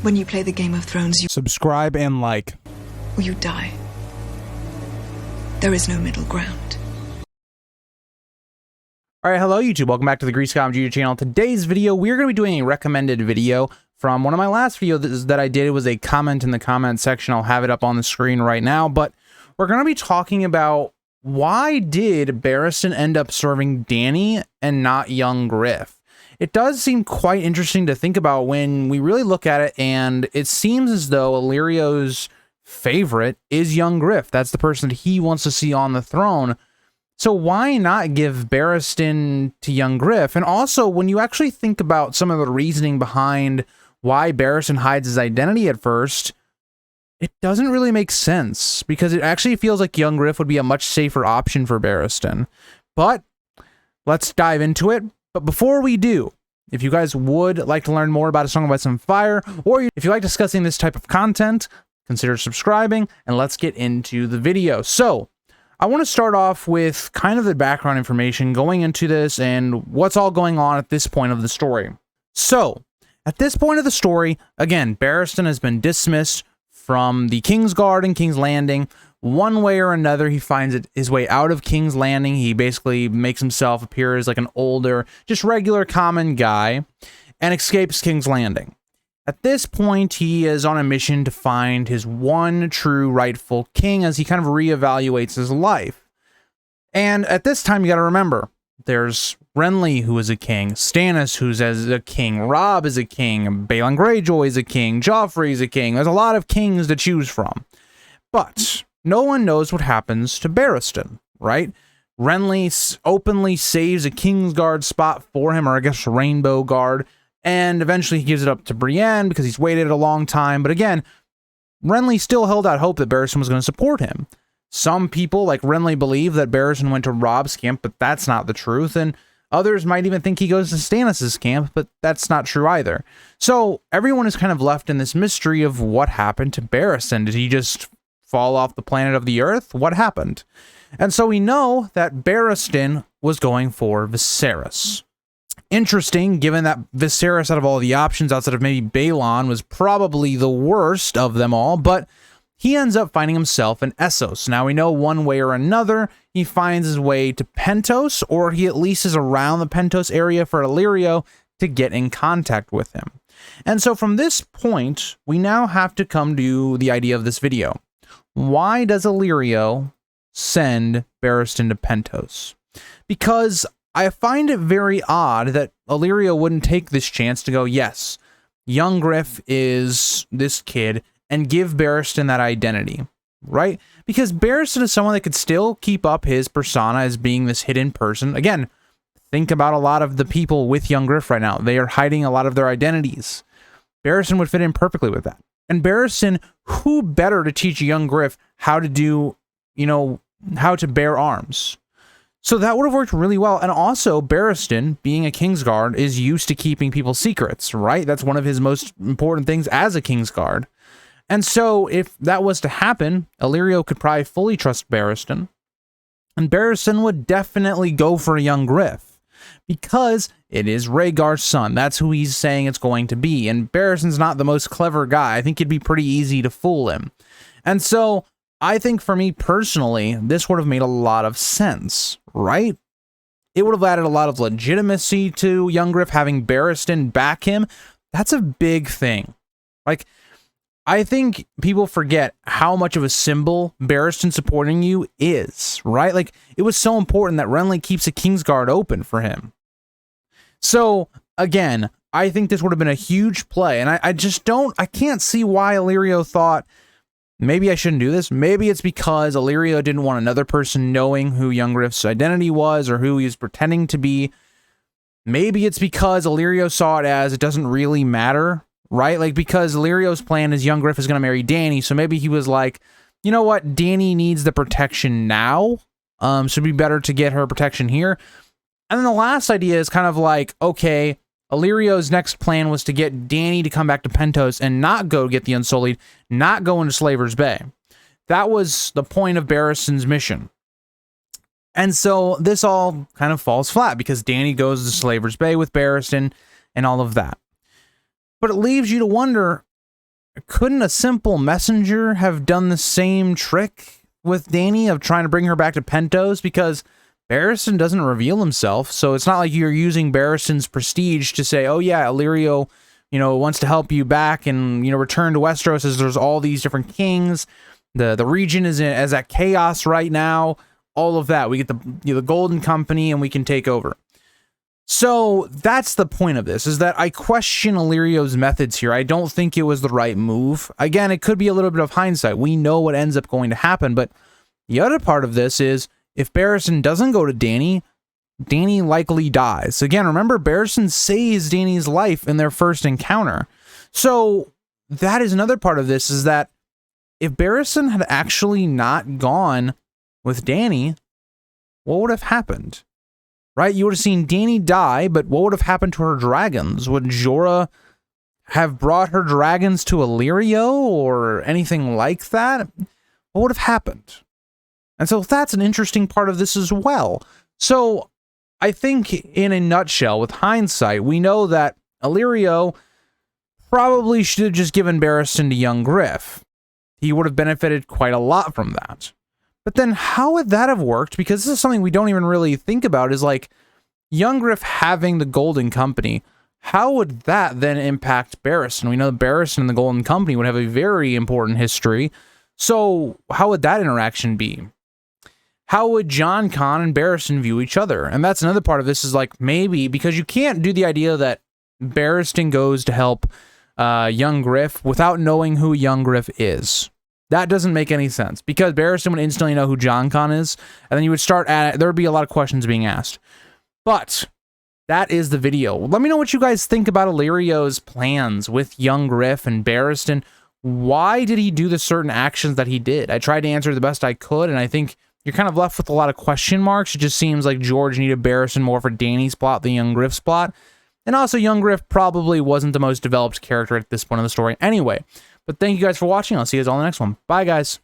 When you play the Game of Thrones, you Subscribe and like. or you die. There is no middle ground. All right, hello YouTube. Welcome back to the Greasecom YouTube channel. Today's video, we're going to be doing a recommended video from one of my last videos that I did. It was a comment in the comment section. I'll have it up on the screen right now, but we're going to be talking about why did Barristan end up serving Dany and not Young Griff? It does seem quite interesting to think about when we really look at it, and it seems as though Illyrio's favorite is Young Griff. That's the person that he wants to see on the throne. So why not give Barristan to Young Griff? And also, when you actually think about some of the reasoning behind why Barristan hides his identity at first, it doesn't really make sense, because it actually feels like Young Griff would be a much safer option for Barristan. But let's dive into it. But before we do, if you guys would like to learn more about A Song of Ice and Fire, or if you like discussing this type of content, consider subscribing, and let's get into the video. So, I want to start off with kind of the background information going into this and what's all going on at this point of the story. So, at this point of the story, again, Barristan has been dismissed from the Kingsguard and King's Landing. One way or another, he finds his way out of King's Landing. He basically makes himself appear as like an older, just regular common guy, and escapes King's Landing. At this point, he is on a mission to find his one true rightful king as he kind of reevaluates his life. And at this time, you got to remember, there's Renly, who is a king, Stannis, who's as a king, Robb is a king, Balon Greyjoy is a king, Joffrey is a king. There's a lot of kings to choose from. But no one knows what happens to Barristan, right? Renly openly saves a Kingsguard spot for him, or I guess Rainbow Guard, and eventually he gives it up to Brienne because he's waited a long time. But again, Renly still held out hope that Barristan was going to support him. Some people, like Renly, believe that Barristan went to Robb's camp, but that's not the truth. And others might even think he goes to Stannis' camp, but that's not true either. So everyone is kind of left in this mystery of what happened to Barristan. Did he just fall off the planet of the earth? What happened? And so we know that Barristan was going for Viserys. Interesting, given that Viserys, out of all the options outside of maybe Balon, was probably the worst of them all, but he ends up finding himself in Essos. Now we know one way or another he finds his way to Pentos, or he at least is around the Pentos area for Illyrio to get in contact with him. And so from this point, we now have to come to the idea of this video. Why does Illyrio send Barristan to Pentos? Because I find it very odd that Illyrio wouldn't take this chance to go, yes, Young Griff is this kid, and give Barristan that identity, right? Because Barristan is someone that could still keep up his persona as being this hidden person. Again, think about a lot of the people with Young Griff right now. They are hiding a lot of their identities. Barristan would fit in perfectly with that. And Barristan, who better to teach Young Griff how to do, how to bear arms? So that would have worked really well. And also, Barristan, being a Kingsguard, is used to keeping people's secrets, right? That's one of his most important things as a Kingsguard. And so, if that was to happen, Illyrio could probably fully trust Barristan. And Barristan would definitely go for a Young Griff, because it is Rhaegar's son. That's who he's saying it's going to be. And Barristan's not the most clever guy. I think it'd be pretty easy to fool him. And so, I think for me personally, this would have made a lot of sense, right? It would have added a lot of legitimacy to Young Griff having Barristan back him. That's a big thing. Like, I think people forget how much of a symbol Barristan supporting you is, right? Like, it was so important that Renly keeps a Kingsguard open for him. So, again, I think this would have been a huge play, and I can't see why Illyrio thought, maybe I shouldn't do this. Maybe it's because Illyrio didn't want another person knowing who Young Griff's identity was or who he was pretending to be. Maybe it's because Illyrio saw it as it doesn't really matter, right? Like, because Illyrio's plan is Young Griff is going to marry Dany, so maybe he was like, you know what, Dany needs the protection now, so it'd be better to get her protection here. And then the last idea is kind of like, okay, Illyrio's next plan was to get Dany to come back to Pentos and not go get the Unsullied, not go into Slaver's Bay. That was the point of Barristan's mission. And so this all kind of falls flat because Dany goes to Slaver's Bay with Barristan and all of that. But it leaves you to wonder, couldn't a simple messenger have done the same trick with Dany of trying to bring her back to Pentos? Because Barristan doesn't reveal himself, so it's not like you're using Barristan's prestige to say, oh yeah, Illyrio, wants to help you back and, return to Westeros as there's all these different kings. The region is at chaos right now. All of that. We get the Golden Company and we can take over. So that's the point of this, is that I question Illyrio's methods here. I don't think it was the right move. Again, it could be a little bit of hindsight. We know what ends up going to happen, but the other part of this is if Barristan doesn't go to Dany, Dany likely dies. Again, remember, Barristan saves Dany's life in their first encounter. So that is another part of this, is that if Barristan had actually not gone with Dany, what would have happened? Right? You would have seen Dany die, but what would have happened to her dragons? Would Jorah have brought her dragons to Illyrio or anything like that? What would have happened? And so that's an interesting part of this as well. So I think in a nutshell, with hindsight, we know that Illyrio probably should have just given Barristan to Young Griff. He would have benefited quite a lot from that. But then how would that have worked? Because this is something we don't even really think about, is like Young Griff having the Golden Company. How would that then impact Barristan? We know that Barristan and the Golden Company would have a very important history. So how would that interaction be? How would Jon Con and Barristan view each other? And that's another part of this, is like maybe, because you can't do the idea that Barristan goes to help Young Griff without knowing who Young Griff is. That doesn't make any sense, because Barristan would instantly know who Jon Con is, and then you would start at it. There would be a lot of questions being asked. But that is the video. Let me know what you guys think about Illyrio's plans with Young Griff and Barristan. Why did he do the certain actions that he did? I tried to answer the best I could, and I think you're kind of left with a lot of question marks. It just seems like George needed Barristan more for Dany's plot than Young Griff's plot. And also, Young Griff probably wasn't the most developed character at this point in the story anyway. But thank you guys for watching. I'll see you guys all in the next one. Bye, guys.